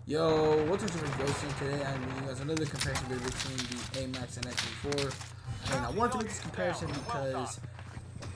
Yo, what's up, Joseph? Today I'm bringing you guys another comparison video between the Amax and XM4. And I wanted to make this comparison because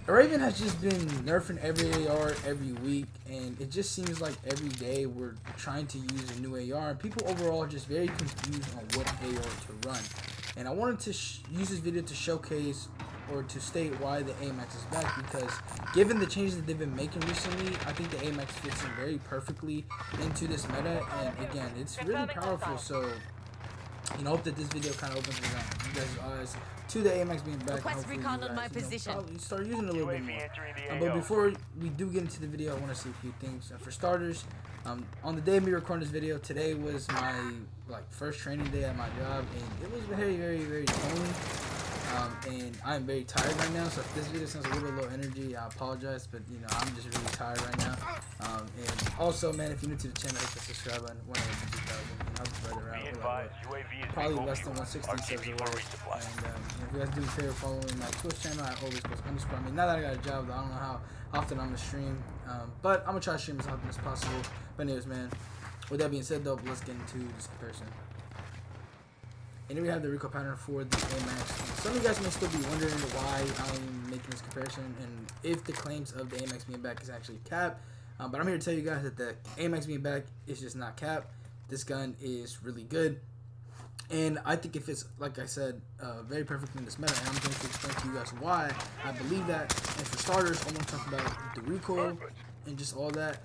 Raven has just been nerfing every AR every week, and it just seems like every day we're trying to use a new AR, and people overall are just very confused on what AR to run. And I wanted to use this video to showcase or to state why the Amax is back, because given the changes that they've been making recently, I think the Amax fits in very perfectly into this meta, and again, it's really powerful. So, you know, hope that this video kind of opens you guys' eyes to the Amax being back. Request recon on my position. Probably start using it a little bit more. But before we do get into the video, I want to see a few things. For starters, on the day of me recording this video, today was my first training day at my job, and it was very lonely. And I'm very tired right now, so if this video sounds a little low energy, I apologize, but you know, I'm just really tired right now. And also, man, if you're new to the channel, hit the subscribe button. When I get to 2,000, I'll spread it around. Probably less than 160 subs away. And if you guys do me a favor, following my Twitch channel, I always post underscore. I mean, now that I got a job, though, I don't know how often I'm gonna stream, but I'm gonna try to stream as often as possible. But anyways, man, with that being said, though, let's get into this comparison. And then we have the recoil pattern for the Amax. Some of you guys may still be wondering why I'm making this comparison and if the claims of the Amax being back is actually cap. But I'm here to tell you guys that the Amax being back is just not cap. This gun is really good, and I think it fits, like I said, very perfectly in this meta. And I'm going to explain to you guys why I believe that. And for starters, I want to talk about the recoil and just all that.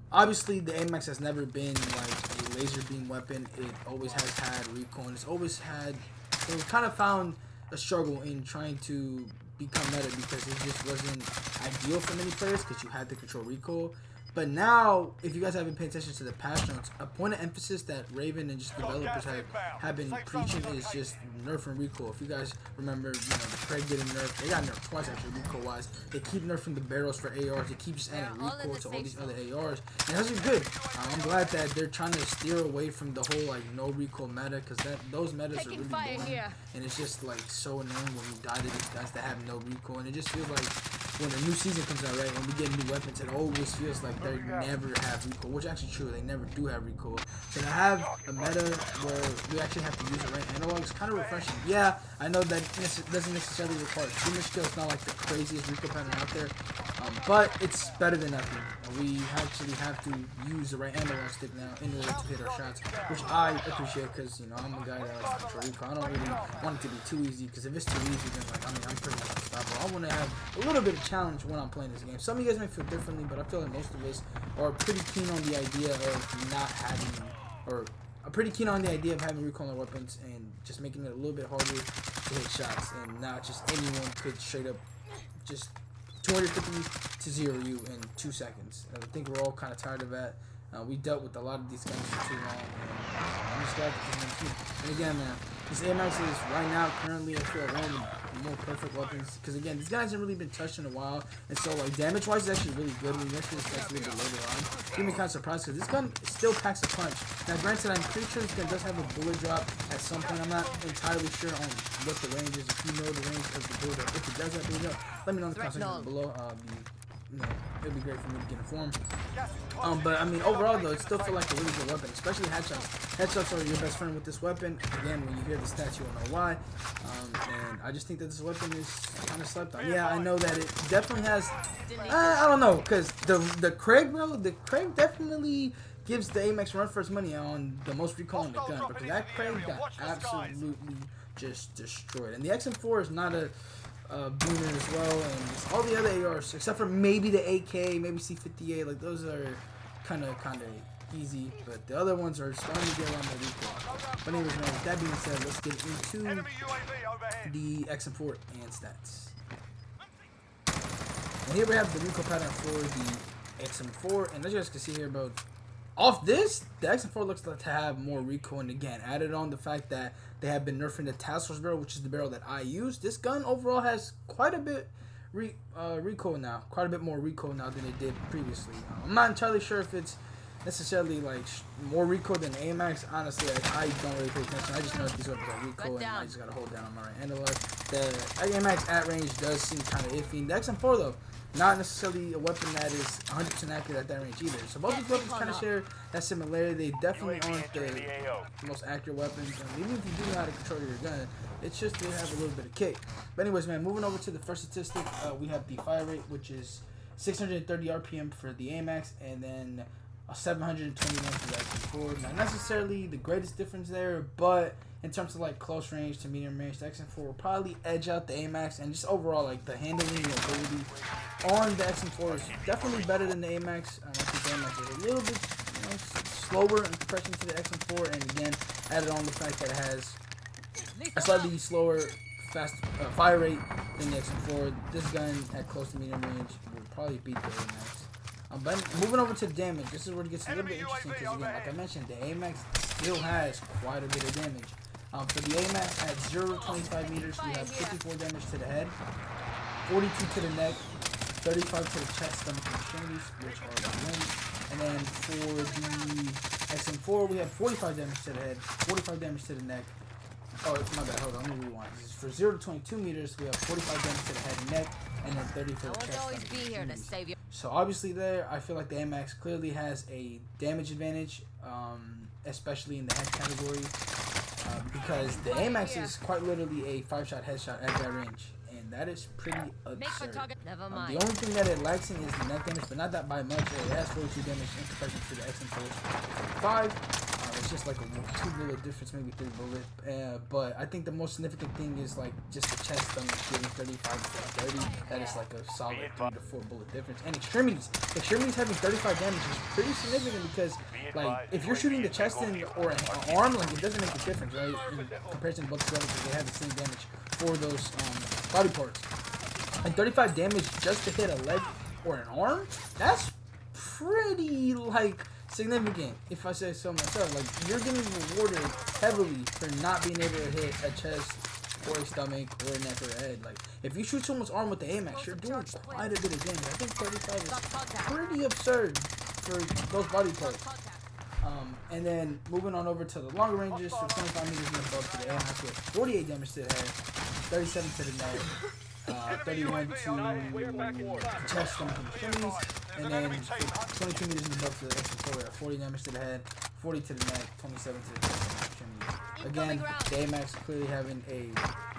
Obviously, the Amax has never been like a laser beam weapon. It always has had recoil, and it kind of found a struggle in trying to become meta because it just wasn't ideal for many players because you had to control recoil. But now, if you guys haven't paid attention to the patch notes, a point of emphasis that Raven and just developers have been preaching is just nerfing recoil. If you guys remember, you know, the Craig getting nerfed. They got nerfed twice actually, recoil-wise. They keep nerfing the barrels for ARs. They keep just adding recoil to all these other ARs. And that's good. I'm glad that they're trying to steer away from the whole no recoil meta, because those metas are really boring. And it's just so annoying when you die to these guys that have no recoil. And it just feels like when a new season comes out, right, and we get new weapons, it always feels like they never have recoil, which is actually true. They never do have recoil. So to have a meta where we actually have to use the right analog is kind of refreshing. Yeah, I know that doesn't necessarily require too much skill. It's not like the craziest recoil pattern out there, but it's better than nothing. We actually have to use the right analog stick now in order to hit our shots, which I appreciate because, you know, I'm a guy that likes to control recoil. I don't really want it to be too easy, because if it's too easy, then I'm pretty much unstoppable. I want to have a little bit of challenge when I'm playing this game. Some of you guys may feel differently, but I feel like most of us are pretty keen on the idea of not having, or are pretty keen on the idea of having recoil on weapons and just making it a little bit harder to hit shots, and not just anyone could straight up just 250 to 0 you in 2 seconds. I think we're all kind of tired of that. We dealt with a lot of these guns for too long, and I'm just glad that this one's here. And again, man, this Amax is right now, currently, I feel one of the more perfect weapons, because again, this gun hasn't really been touched in a while, and so damage-wise, it's actually really good. When you actually discuss a little bit later on, give me kind of surprised, because this gun still packs a punch. Now, granted, I'm pretty sure this gun does have a bullet drop at some point. I'm not entirely sure on what the range is. If you know the range of the bullet drop, if it does have bullet drop, let me know in the comment section below. You know, it'd be great for me to get informed. But I mean, overall though, it still feels like a really good weapon, especially headshots. Headshots are your best friend with this weapon. Again, when you hear the stats, you'll know why. And I just think that this weapon is kind of slept on. Yeah, I know that it definitely has. I don't know, because the Craig, bro, the Craig definitely gives the Amax run for its money on the most recoil in the gun, because that Craig got absolutely just destroyed. And the XM4 is not a boomer as well, and all the other ARs, except for maybe the AK, maybe C58, like those are kind of easy, but the other ones are starting to get around the recoil. But anyways, man, with that being said, let's get into the XM4 and stats. And here we have the recoil pattern for the XM4, and as you guys can see here, bro, off this, the XM4 looks like to have more recoil, and again, added on the fact that they have been nerfing the task force barrel, which is the barrel that I use. This gun overall has quite a bit recoil now, quite a bit more recoil now than it did previously. I'm not entirely sure if it's necessarily more recoil than Amax. Honestly, I don't really pay attention. I just know that these weapons are recoil, and I just gotta hold down on my right analog. The Amax at range does seem kind of iffy. The XM4 though, not necessarily a weapon that is 100% accurate at that range either. So both these weapons kind of share that similarity. They definitely aren't the most accurate weapons. And even if you do know how to control your gun, it's just they have a little bit of kick. But anyways, man, moving over to the first statistic, we have the fire rate, which is 630 RPM for the Amax, and then 721 for the XM4. Not necessarily the greatest difference there, but in terms of like close range to medium range, the XM4 will probably edge out the Amax, and just overall like the handling ability on the XM4 is definitely better than the Amax. I think the Amax is a little bit slower in comparison to the XM4, and again, added on the fact that it has a slightly slower fire rate than the XM4. This gun at close to medium range will probably beat the Amax. But moving over to the damage, this is where it gets a little bit interesting because, again, like I mentioned, the Amax still has quite a bit of damage. For the Amax, at 0 to 25 meters, we have 54 damage to the head, 42 to the neck, 35 to the chest, stomach, and extremities, which are the limbs. And then for the XM4, we have 45 damage to the head, 45 damage to the neck. Oh, my bad, hold on, let me rewind. This is for 0 to 22 meters, we have 45 damage to the head and neck, and then 30 for the chest, stomach, and extremities. So obviously there, I feel like the Amax clearly has a damage advantage, especially in the head category, because the Amax is quite literally a 5-shot headshot at that range, and that is pretty absurd. The only thing that it lacks in is the neck damage, but not that by much. It has 42 damage in comparison to the XM4 5. It's just like a 2-bullet difference, maybe 3-bullet. But I think the most significant thing is like just the chest stomach getting 35 to 30. That is like a solid 3 to 4-bullet difference. And extremities having 35 damage is pretty significant because like if you're shooting the chest in or an arm, like it doesn't make a difference, right? In comparison to both the because they have the same damage for those body parts. And 35 damage just to hit a leg or an arm, that's pretty like significant, if I say so myself. Like, you're getting rewarded heavily for not being able to hit a chest or a stomach or a neck or a head. Like, if you shoot someone's arm with the Amax, you're doing quite a bit of damage. I think 35 is pretty absurd for those body parts. And then moving on over to the longer ranges, for 25 meters and above to the Amax, we have 48 damage to the head, 37 to the neck, 31 to the chest, stomach, and extremities, and then 22 meters and above to the XM4, we have 40 damage to the head, 40 to the neck, 27 to the chest, and extremities. Again, the Amax clearly having a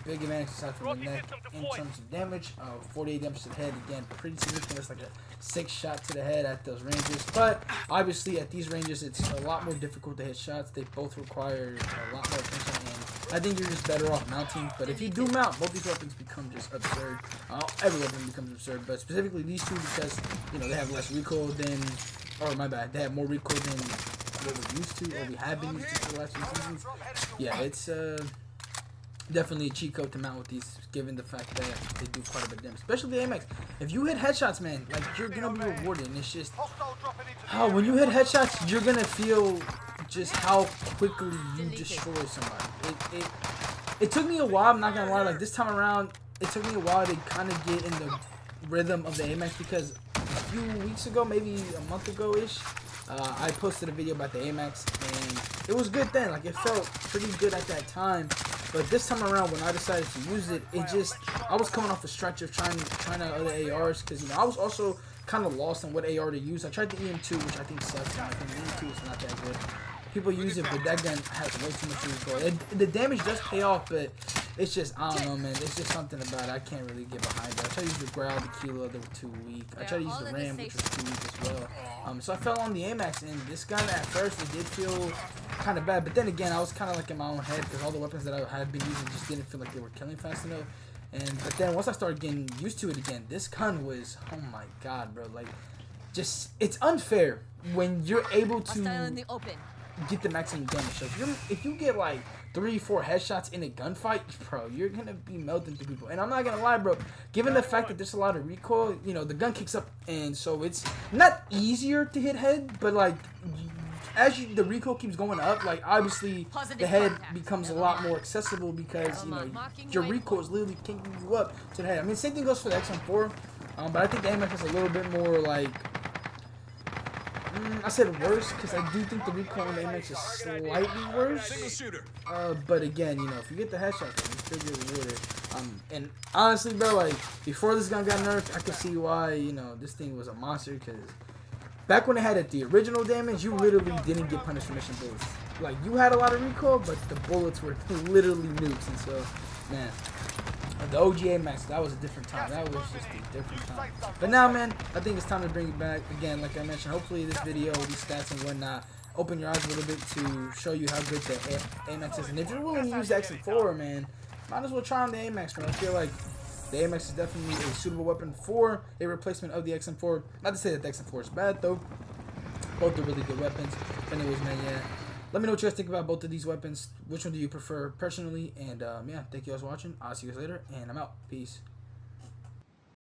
big advantage aside from the neck in terms of damage. 48 damage to the head, again, pretty significant. It's like a 6-shot to the head at those ranges. But obviously, at these ranges, it's a lot more difficult to hit shots. They both require a lot more attention, and I think you're just better off mounting. But if you do mount, both these weapons become just absurd. Every weapon becomes absurd, but specifically these two because they have less recoil than, or my bad, they have more recoil than what we're used to, or we have been used to for the last few seasons. Yeah, it's definitely a cheat code to mount with these, given the fact that they do quite a bit of damage. Especially the Amax. If you hit headshots, man, like, you're gonna be rewarded. And it's just, when you hit headshots, you're gonna feel just how quickly you destroy somebody. It took me a while, I'm not gonna lie, like, this time around, it took me a while to kind of get in the rhythm of the Amax, because a few weeks ago, maybe a month ago-ish, I posted a video about the Amax, and it was good then. Like, it felt pretty good at that time. But this time around, when I decided to use it, I was coming off a stretch of trying out other ARs, because I was also kind of lost on what AR to use. I tried the EM2, which I think sucks. I think the EM2 is not that good. People use it, but that gun has way too much recoil. The damage does pay off, but it's just, I don't know, man. It's just something about it. I can't really get behind it. I tried to use the Growl, the Kilo, they were too weak. I tried to use the Ram, which was too weak as well. So I fell on the Amax, and this gun at first, it did feel kind of bad. But then again, I was kind of like in my own head, because all the weapons that I had been using just didn't feel like they were killing fast enough. But then once I started getting used to it again, this gun was, oh my god, bro. Like, just, it's unfair when you're able to get the maximum damage. So if you get like 3-4 headshots in a gunfight, bro, you're gonna be melting through people. And I'm not gonna lie, bro, given the fact that there's a lot of recoil, the gun kicks up, and so it's not easier to hit head, but like as the recoil keeps going up, like obviously the head becomes a lot more accessible, because your recoil is literally kicking you up to the head. I mean, same thing goes for the XM4, but I think the Amax is a little bit more like, I said worse, because I do think the recoil on the Amax is slightly worse. But again, if you get the headshots, you still get rewarded. And honestly, bro, like, before this gun got nerfed, I could see why, you know, this thing was a monster, because back when it had the original damage, you literally didn't get punished for mission bullets. Like, you had a lot of recoil, but the bullets were literally nukes, and so, man, the OG Amax, that was a different time. That was just a different time. But now, man, I think it's time to bring it back. Again, like I mentioned, hopefully this video, these stats and whatnot, open your eyes a little bit to show you how good the Amax is. And if you're willing to use the XM4, man, might as well try on the Amax, man. I feel like the Amax is definitely a suitable weapon for a replacement of the XM4. Not to say that the XM4 is bad, though. Both are really good weapons. But anyways, man, yeah. Let me know what you guys think about both of these weapons. Which one do you prefer personally? And, yeah, thank you guys for watching. I'll see you guys later, and I'm out. Peace.